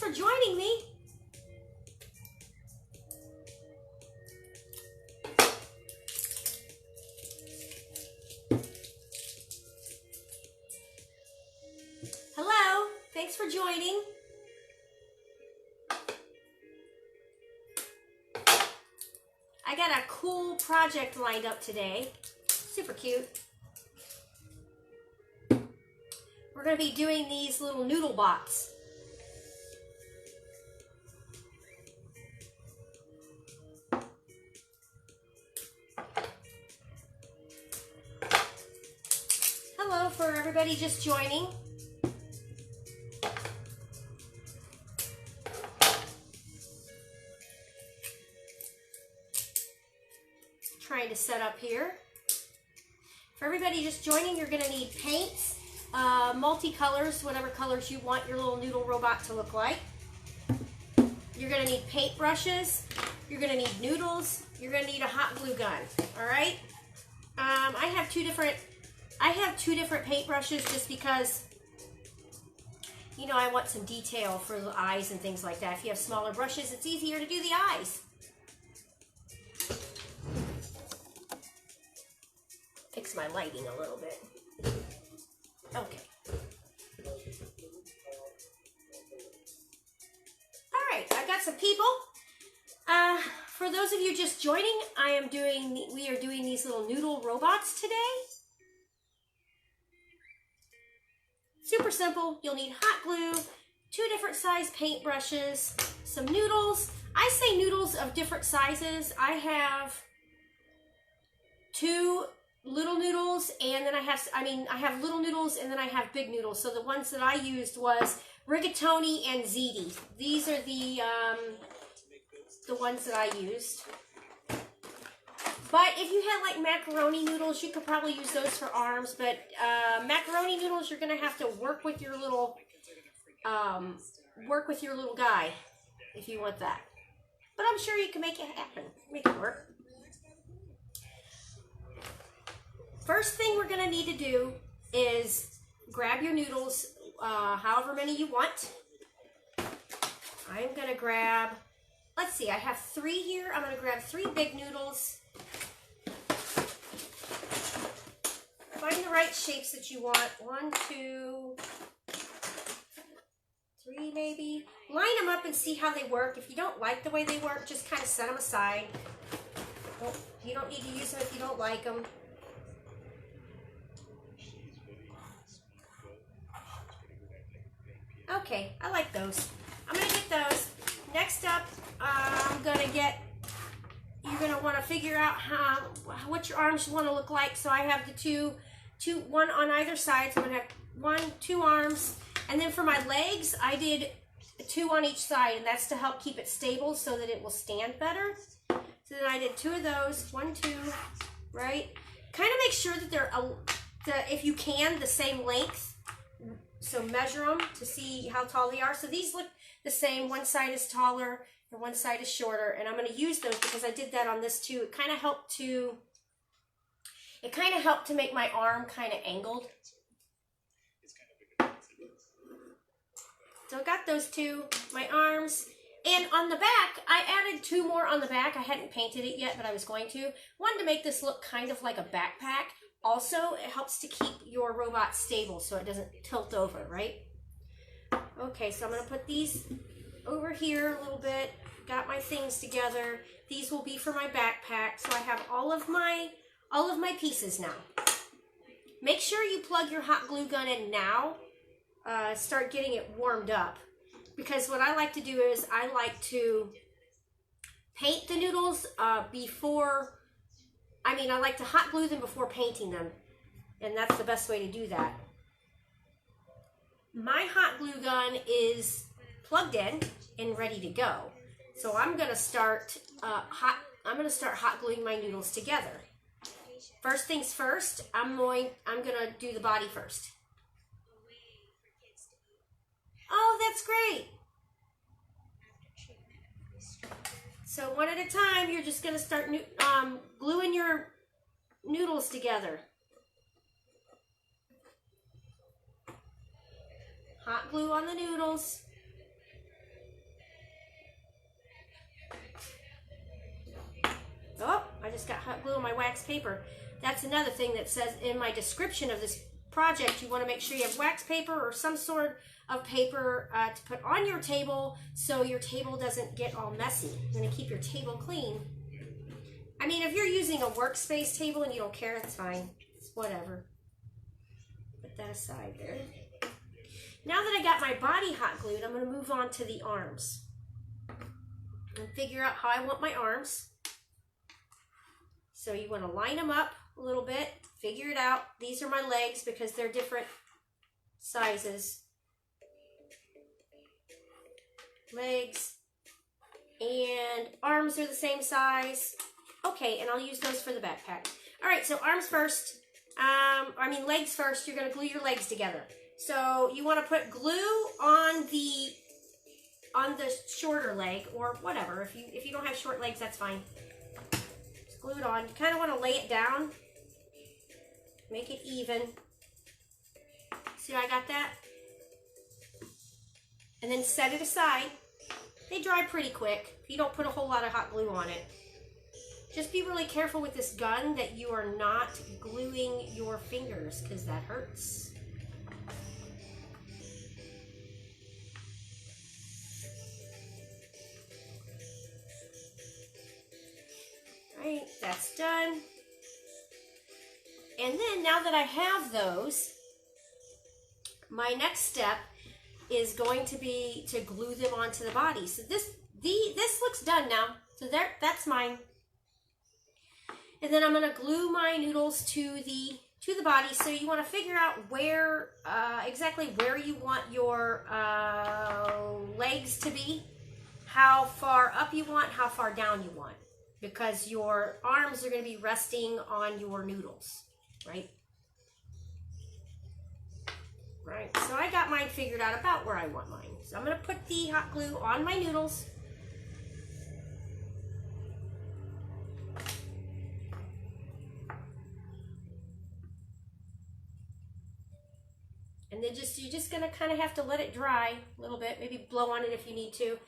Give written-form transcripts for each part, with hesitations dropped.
for joining me. Hello, thanks for joining. I got a cool project lined up today. Super cute. We're going to be doing these little noodle bots. Hello for everybody just joining. Trying to set up here. For everybody just joining, you're going to need paints, multicolors, whatever colors you want your little noodle robot to look like. You're going to need paint brushes. You're going to need noodles. You're going to need a hot glue gun. All right. I have two different paint brushes just because, you know, I want some detail for the eyes and things like that. If you have smaller brushes, it's easier to do the eyes. Fix my lighting a little bit. Okay. All right, I got some people. For those of you just joining, we are doing these little noodle robots today. Super simple. You'll need hot glue, 2 different size paint brushes, some noodles. I say noodles of different sizes. I have 2 little noodles, and then I have little noodles, and then I have big noodles. So the ones that I used was rigatoni and Zita. These are the ones that I used. But if you had like macaroni noodles, you could probably use those for arms. But macaroni noodles, you're gonna have to work with your little guy if you want that. But I'm sure you can make it happen, make it work. First thing we're going to need to do is grab your noodles, however many you want. I'm going to grab, let's see, I have 3 here. I'm going to grab 3 big noodles. Find the right shapes that you want. 1, 2, 3 maybe. Line them up and see how they work. If you don't like the way they work, just kind of set them aside. Well, you don't need to use them if you don't like them. Okay, I like those. I'm going to get those. Next up, you're going to want to figure out what your arms want to look like. So I have the one on either side. So I'm going to have 2 arms. And then for my legs, I did 2 on each side. And that's to help keep it stable so that it will stand better. So then I did 2 of those. 1, 2, right? Kind of make sure that they're, if you can, the same length. So measure them to see how tall they are. So these look the same. One side is taller and one side is shorter. And I'm going to use those because I did that on this too. It kind of helped to make my arm kind of angled. So I got those 2, my arms. And on the back, I added 2 more on the back. I hadn't painted it yet, but I was going to. Wanted to make this look kind of like a backpack. Also, it helps to keep your robot stable so it doesn't tilt over, right? Okay, so I'm going to put these over here a little bit. Got my things together. These will be for my backpack. So I have all of my pieces now. Make sure you plug your hot glue gun in now. Start getting it warmed up. Because what I like to do is I like to paint the noodles I like to hot glue them before painting them. And that's the best way to do that. My hot glue gun is plugged in and ready to go. So I'm going to start hot gluing my noodles together. First things first, I'm going to do the body first. Oh, that's great. So one at a time, you're just going to start gluing your noodles together. Hot glue on the noodles. Oh, I just got hot glue on my wax paper. That's another thing that says in my description of this project, you want to make sure you have wax paper or some sort of paper to put on your table so your table doesn't get all messy. You're going to keep your table clean. I mean, if you're using a workspace table and you don't care, that's fine. It's whatever. Put that aside there. Now that I got my body hot glued, I'm going to move on to the arms and figure out how I want my arms. So you want to line them up a little bit, figure it out. These are my legs because they're different sizes. Legs and arms are the same size. Okay, and I'll use those for the backpack. All right, so arms first. Legs first. You're going to glue your legs together. So you want to put glue on the shorter leg or whatever. If you don't have short legs, that's fine. Just glue it on. You kind of want to lay it down. Make it even. See how I got that? And then set it aside. They dry pretty quick. You don't put a whole lot of hot glue on it. Just be really careful with this gun that you are not gluing your fingers because that hurts. Alright, that's done. And then now that I have those, my next step is going to be to glue them onto the body. So this looks done now. So that's mine. And then I'm going to glue my noodles to the body. So you want to figure out where exactly where you want your legs to be, how far up you want, how far down you want, because your arms are going to be resting on your noodles, right? Right, so I got mine figured out about where I want mine. So I'm going to put the hot glue on my noodles. And then you're just going to kind of have to let it dry a little bit. Maybe blow on it if you need to.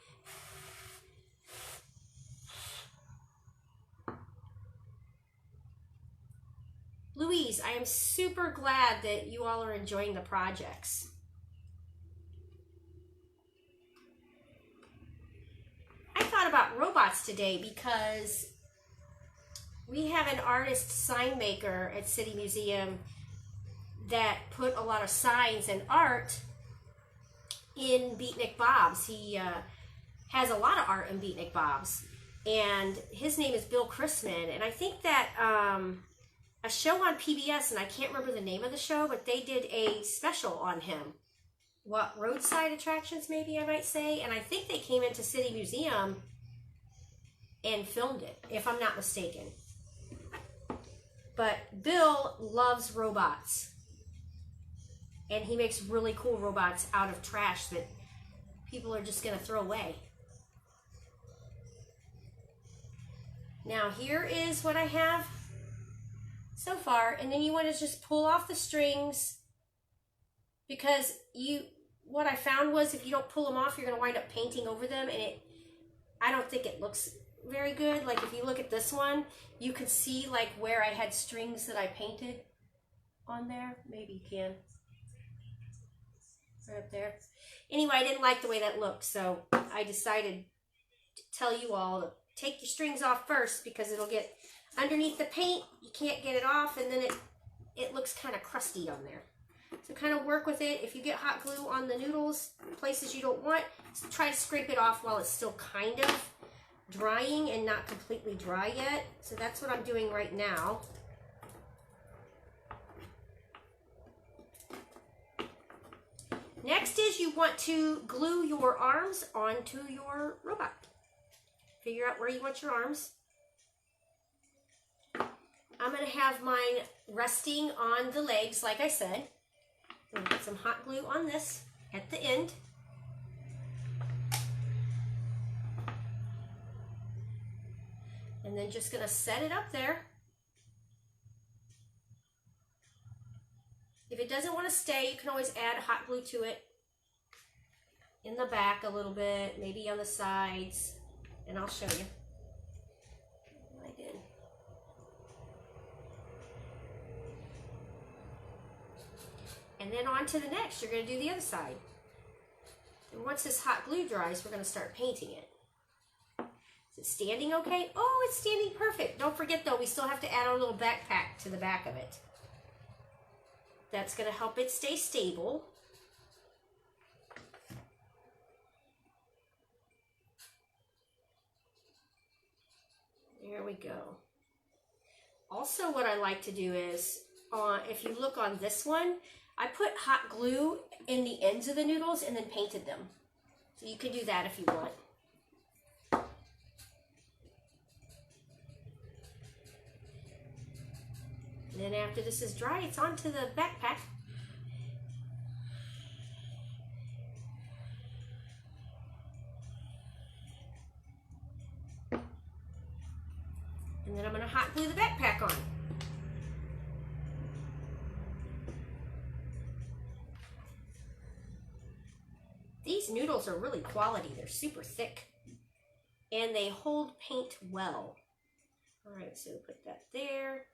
Louise, I am super glad that you all are enjoying the projects. I thought about robots today because we have an artist sign maker at City Museum that put a lot of signs and art in Beatnik Bob's. He has a lot of art in Beatnik Bob's. And his name is Bill Chrisman. And I think that a show on PBS, and I can't remember the name of the show, but they did a special on him. What, roadside attractions, maybe I might say? And I think they came into City Museum and filmed it, if I'm not mistaken. But Bill loves robots. And he makes really cool robots out of trash that people are just going to throw away. Now here is what I have so far, and then you want to just pull off the strings, because what I found was if you don't pull them off, you're going to wind up painting over them, and I don't think it looks very good. Like if you look at this one, you can see like where I had strings that I painted on there. Maybe you can. Right up there. Anyway, I didn't like the way that looked, so I decided to tell you all to take your strings off first, because it'll get underneath the paint. You can't get it off, and then it looks kind of crusty on there. So kind of work with it. If you get hot glue on the noodles, places you don't want, try to scrape it off while it's still kind of drying and not completely dry yet. So that's what I'm doing right now. Next is you want to glue your arms onto your robot. Figure out where you want your arms. I'm going to have mine resting on the legs, like I said. I'm going to put some hot glue on this at the end. And then just going to set it up there. If it doesn't want to stay, you can always add hot glue to it in the back a little bit, maybe on the sides, and I'll show you what I did. And then on to the next. You're going to do the other side. And once this hot glue dries, we're going to start painting it. Is it standing okay? Oh, it's standing perfect. Don't forget though, we still have to add our little backpack to the back of it. That's going to help it stay stable. There we go. Also, what I like to do is, if you look on this one, I put hot glue in the ends of the noodles and then painted them. So you can do that if you want. And then after this is dry, it's onto the backpack. And then I'm going to hot glue the backpack on. These noodles are really quality. They're super thick. And they hold paint well. Alright, so put that there.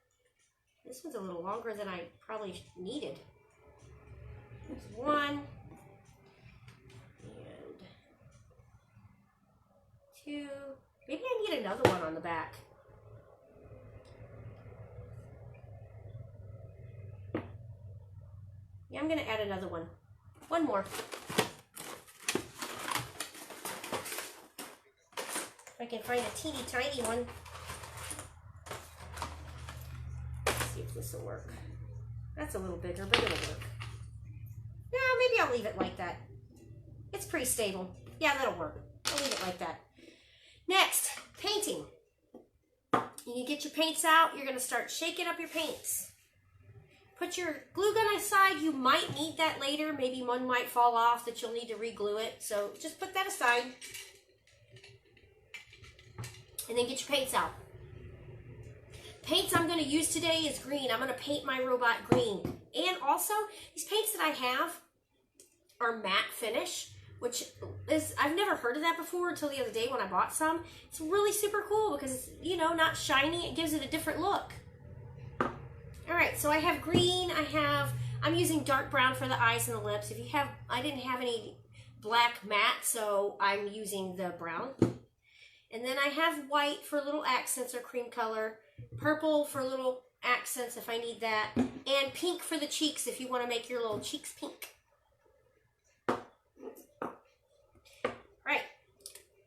This one's a little longer than I probably needed. There's one. And two. Maybe I need another one on the back. Yeah, I'm going to add another one. One more. If I can find a teeny tiny one. See if this will work. That's a little bigger, but it'll work. Yeah, maybe I'll leave it like that. It's pretty stable. Yeah, that'll work. I'll leave it like that. Next, painting. You get your paints out. You're going to start shaking up your paints. Put your glue gun aside. You might need that later. Maybe one might fall off that you'll need to re-glue it. So just put that aside. And then get your paints out. Paints I'm going to use today is green. I'm going to paint my robot green. And also, these paints that I have are matte finish, which is, I've never heard of that before until the other day when I bought some. It's really super cool because it's, you know, not shiny. It gives it a different look. All right, so I have green. I'm using dark brown for the eyes and the lips. If you have, I didn't have any black matte, so I'm using the brown. And then I have white for little accents or cream color. Purple for little accents if I need that. And pink for the cheeks if you want to make your little cheeks pink. Right.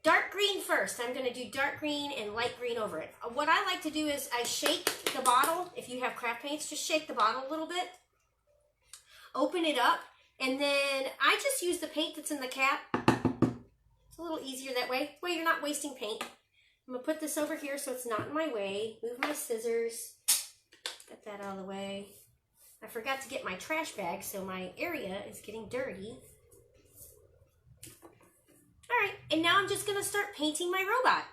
Dark green first. I'm going to do dark green and light green over it. What I like to do is I shake the bottle. If you have craft paints, just shake the bottle a little bit. Open it up. And then I just use the paint that's in the cap. It's a little easier that way. Well, you're not wasting paint. I'm going to put this over here so it's not in my way. Move my scissors. Get that out of the way. I forgot to get my trash bag, so my area is getting dirty. Alright, and now I'm just going to start painting my robot.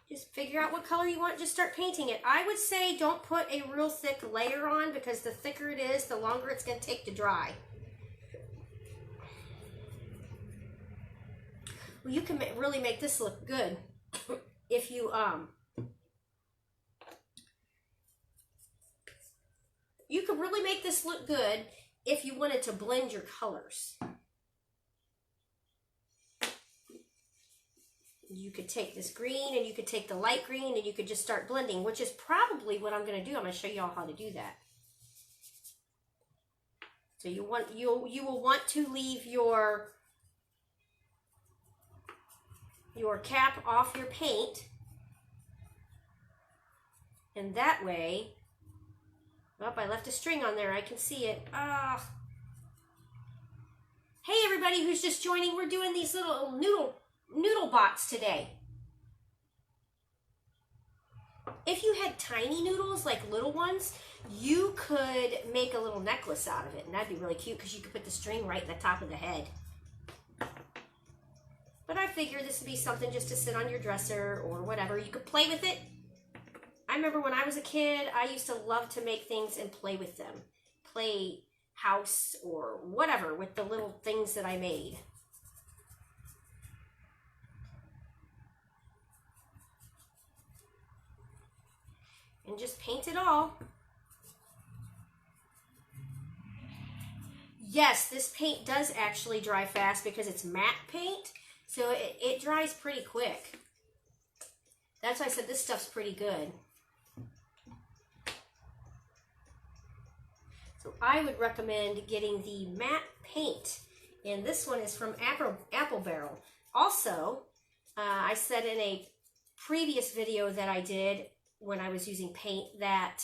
Just figure out what color you want, just start painting it. I would say don't put a real thick layer on because the thicker it is, the longer it's going to take to dry. Well, you can really make this look good if you you could really make this look good if you wanted to blend your colors. You could take this green and you could take the light green and you could just start blending, which is probably what I'm going to do. I'm going to show you all how to do that. So you will want to leave your cap off your paint, and that way, oh, I left a string on there, I can see it. Hey everybody who's just joining, we're doing these little noodle bots today. If you had tiny noodles, like little ones, you could make a little necklace out of it, and that'd be really cute because you could put the string right in the top of the head. But I figured this would be something just to sit on your dresser or whatever. You could play with it. I remember when I was a kid, I used to love to make things and play with them. Play house or whatever with the little things that I made. And just paint it all. yes, this paint does actually dry fast because it's matte paint, so it dries pretty quick. That's why I said this stuff's pretty good. So I would recommend getting the matte paint, and this one is from Apple Barrel. Also, I said in a previous video that I did when I was using paint that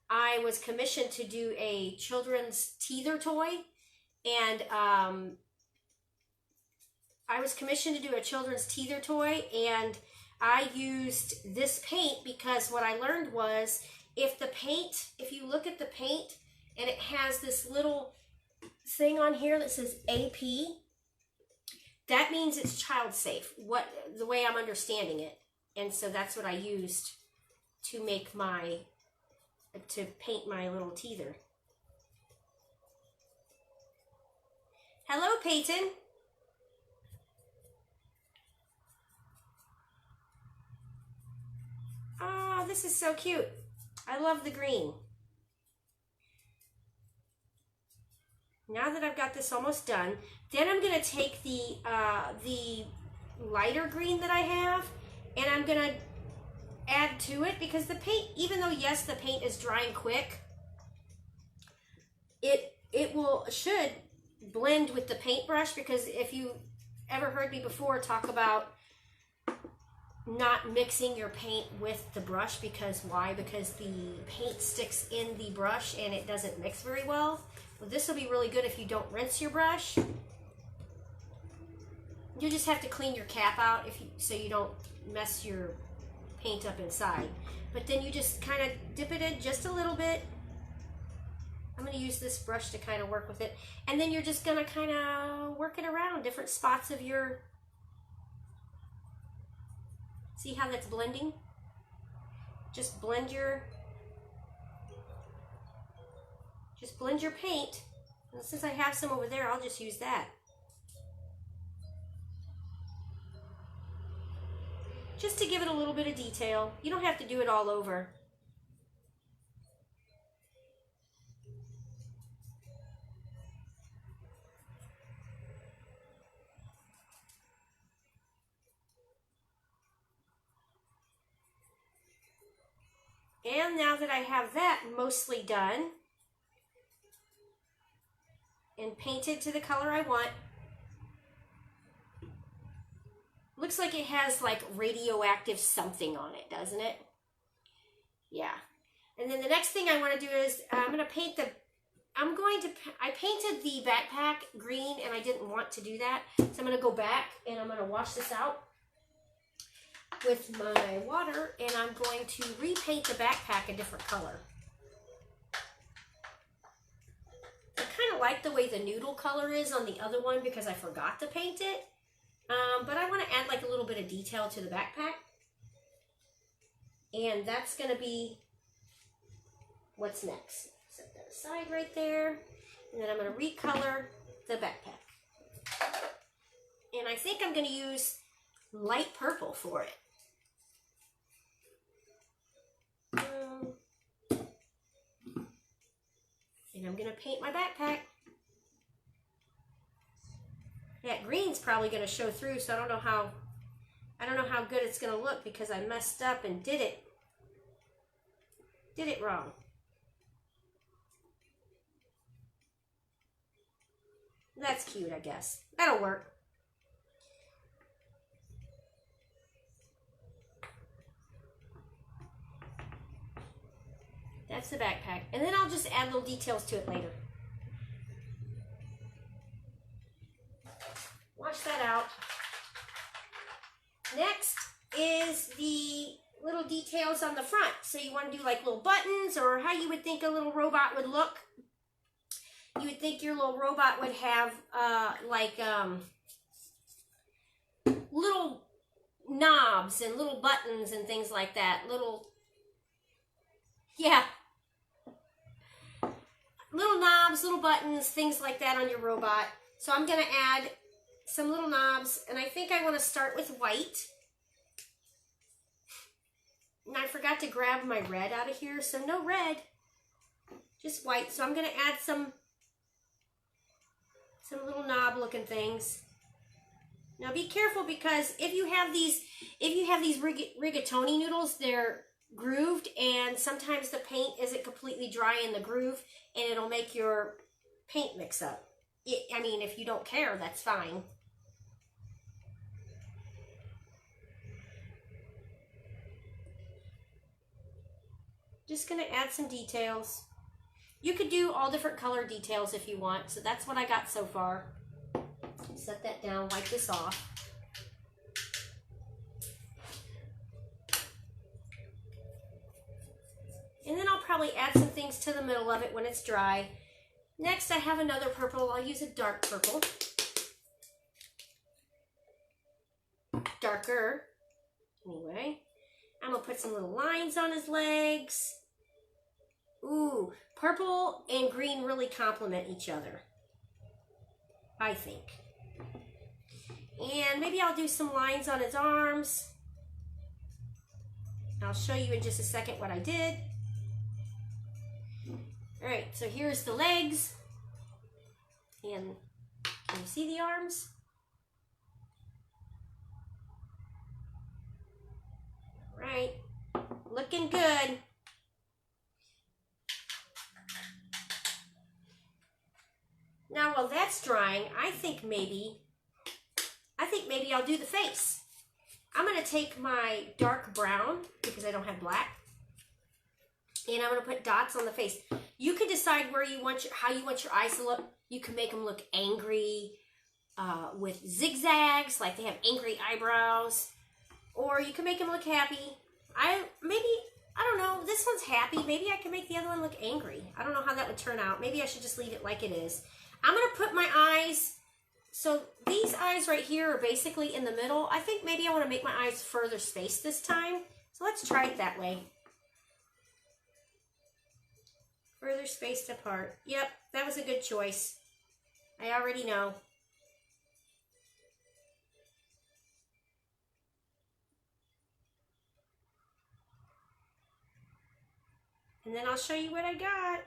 I was commissioned to do a children's teether toy, and I used this paint because what I learned was if you look at the paint and it has this little thing on here that says AP, that means it's child safe, the way I'm understanding it. And so that's what I used to paint my little teether. Hello, Peyton. Oh, this is so cute. I love the green. Now that I've got this almost done, then I'm going to take the lighter green that I have, and I'm going to add to it, because the paint, even though yes, the paint is drying quick, it should blend with the paintbrush, because if you ever heard me before talk about not mixing your paint with the brush, because why? Because the paint sticks in the brush and it doesn't mix very well. Well, this will be really good if you don't rinse your brush. You just have to clean your cap out so you don't mess your paint up inside. But then you just kind of dip it in just a little bit. I'm going to use this brush to kind of work with it. And then you're just going to kind of work it around different spots of your... See how that's blending? Just blend your paint. And since I have some over there, I'll just use that. Just to give it a little bit of detail. You don't have to do it all over. And now that I have that mostly done and painted to the color I want, looks like it has like radioactive something on it, doesn't it? Yeah. And then the next thing I want to do is I painted the backpack green and I didn't want to do that. So I'm going to go back and I'm going to wash this out with my water, and I'm going to repaint the backpack a different color. I kind of like the way the noodle color is on the other one because I forgot to paint it. But I want to add like a little bit of detail to the backpack. And that's going to be what's next. Set that aside right there. And then I'm going to recolor the backpack. And I think I'm going to use light purple for it. And I'm going to paint my backpack. That green's probably going to show through, so I don't know how good it's going to look because I messed up and did it wrong. That's cute, I guess. That'll work. That's the backpack. And then I'll just add little details to it later. Wash that out. Next is the little details on the front. So you want to do like little buttons, or how you would think a little robot would look. You would think your little robot would have little knobs and little buttons and things like that. Little knobs, little buttons, things like that on your robot. So I'm going to add some little knobs, and I think I want to start with white. And I forgot to grab my red out of here, so no red, just white. So I'm going to add some Some little knob looking things. Now be careful, because if you have these rigatoni noodles, they're grooved, and sometimes the paint isn't completely dry in the groove, and it'll make your paint mix up. I mean, if you don't care, that's fine. Just gonna add some details. You could do all different color details if you want, so that's what I got so far. Set that down, wipe this off. And then I'll probably add some things to the middle of it when it's dry. Next, I have another purple. I'll use a dark purple. Darker. Anyway, I'm gonna put some little lines on his legs. Ooh, purple and green really complement each other, I think. And maybe I'll do some lines on his arms. I'll show you in just a second what I did. All right, so here's the legs. And can you see the arms? All right, looking good. Now, while that's drying, I think maybe I'll do the face. I'm going to take my dark brown, because I don't have black, and I'm going to put dots on the face. You can decide where you want how you want your eyes to look. You can make them look angry with zigzags, like they have angry eyebrows, or you can make them look happy. I don't know. This one's happy. Maybe I can make the other one look angry. I don't know how that would turn out. Maybe I should just leave it like it is. I'm going to put my eyes, so these eyes right here are basically in the middle. I think maybe I want to make my eyes further spaced this time. So let's try it that way. Further spaced apart. Yep, that was a good choice. I already know. And then I'll show you what I got.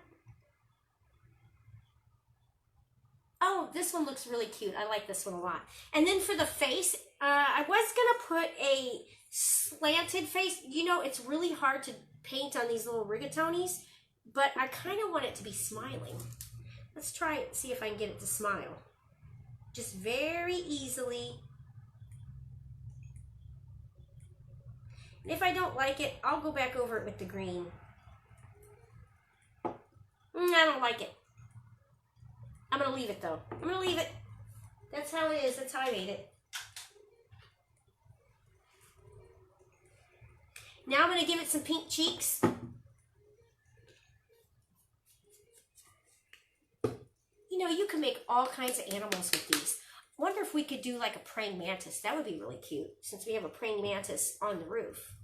Oh, this one looks really cute. I like this one a lot. And then for the face, I was going to put a slanted face. You know, it's really hard to paint on these little rigatonis, but I kind of want it to be smiling. Let's try it, see if I can get it to smile. Just very easily. And if I don't like it, I'll go back over it with the green. I don't like it. I'm going to leave it, though. I'm going to leave it. That's how it is. That's how I made it. Now I'm going to give it some pink cheeks. You know, you can make all kinds of animals with these. I wonder if we could do like a praying mantis. That would be really cute, since we have a praying mantis on the roof.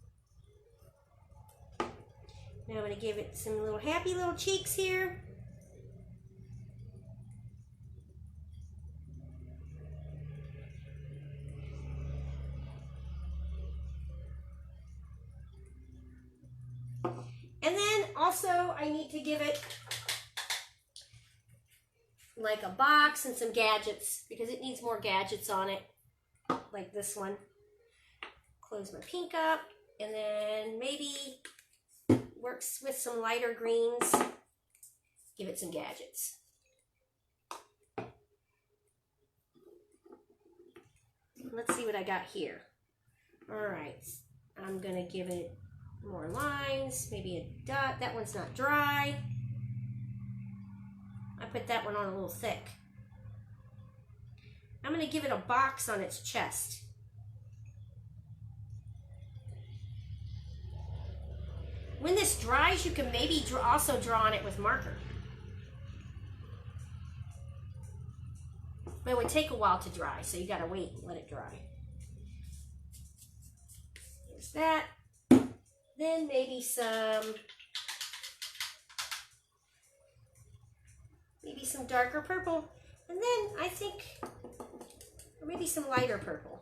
Now I'm going to give it some little happy little cheeks here. And then also I need to give it like a box and some gadgets, because it needs more gadgets on it, like this one. Close my pink up, and then maybe works with some lighter greens. Give it some gadgets. Let's see what I got here. All right, I'm gonna give it more lines, maybe a dot. That one's not dry. I put that one on a little thick. I'm going to give it a box on its chest. When this dries, you can maybe also draw on it with marker. But it would take a while to dry, so you got to wait and let it dry. There's that. Then maybe some darker purple. And then I think, or maybe some lighter purple.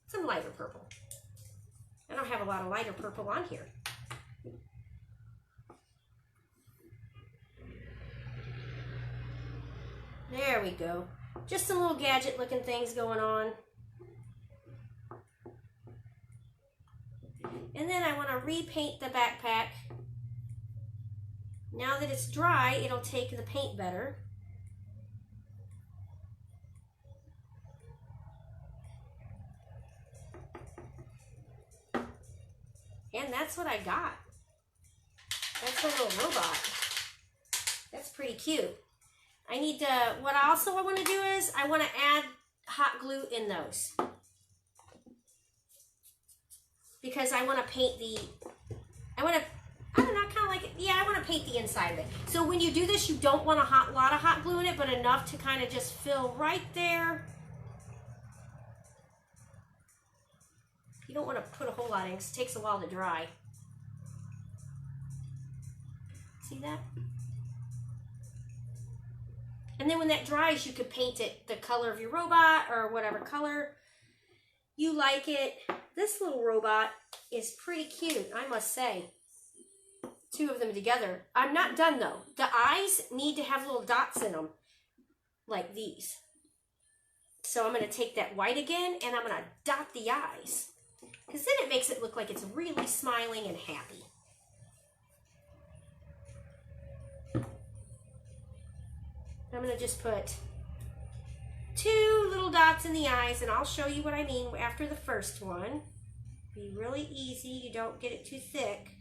Some lighter purple. I don't have a lot of lighter purple on here. There we go. Just some little gadget looking things going on. And then I want to repaint the backpack. Now that it's dry, it'll take the paint better. And that's what I got. That's a little robot. That's pretty cute. I need to, what I also want to do is, I want to add hot glue in those. Because I want to paint the, I don't know, kind of like, I want to paint the inside of it. So when you do this, you don't want a lot of hot glue in it, but enough to kind of just fill right there. You don't want to put a whole lot in because it takes a while to dry. See that? And then when that dries, you could paint it the color of your robot or whatever color you like it. This little robot is pretty cute, I must say. Two of them together. I'm not done though. The eyes need to have little dots in them, like these. So I'm going to take that white again and I'm going to dot the eyes. Because then it makes it look like it's really smiling and happy. I'm going to just put 2 little dots in the eyes, and I'll show you what I mean after the first one. Be really easy. You don't get it too thick.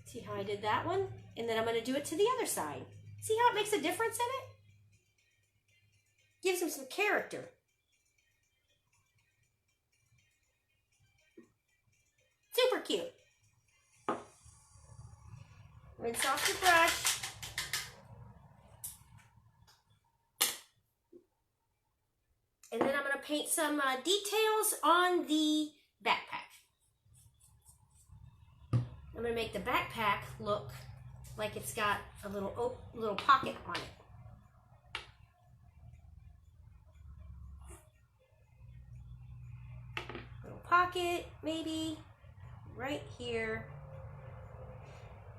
See how I did that one? And then I'm going to do it to the other side. See how it makes a difference in it? Gives them some character. Super cute. Rinse off your brush. And then I'm going to paint some details on the backpack. I'm going to make the backpack look like it's got a little pocket on it. Little pocket, maybe, right here.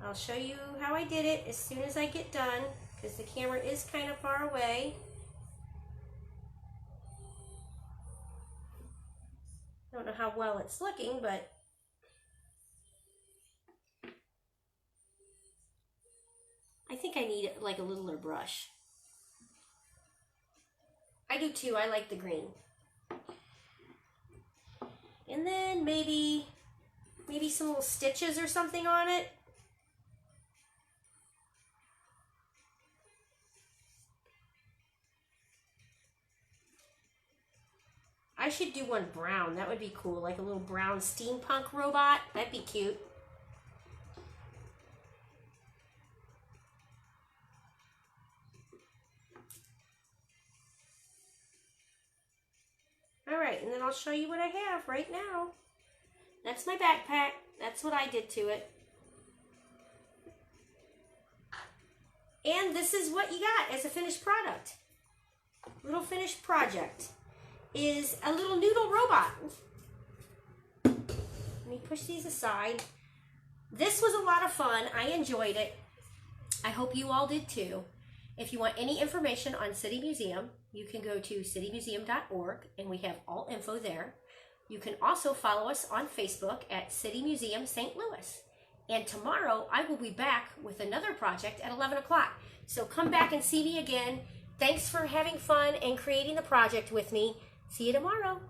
I'll show you how I did it as soon as I get done, because the camera is kind of far away. I don't know how well it's looking, but I think I need like a littler brush. I do too. I like the green. And then maybe some little stitches or something on it. I should do one brown. That would be cool. Like a little brown steampunk robot. That'd be cute. Alright, and then I'll show you what I have right now. That's my backpack. That's what I did to it. And this is what you got as a finished product. Little finished project is a little noodle robot. Let me push these aside. This was a lot of fun. I enjoyed it. I hope you all did too. If you want any information on City Museum, you can go to citymuseum.org and we have all info there. You can also follow us on Facebook at City Museum St. Louis. And tomorrow I will be back with another project at 11 o'clock. So come back and see me again. Thanks for having fun and creating the project with me. See you tomorrow.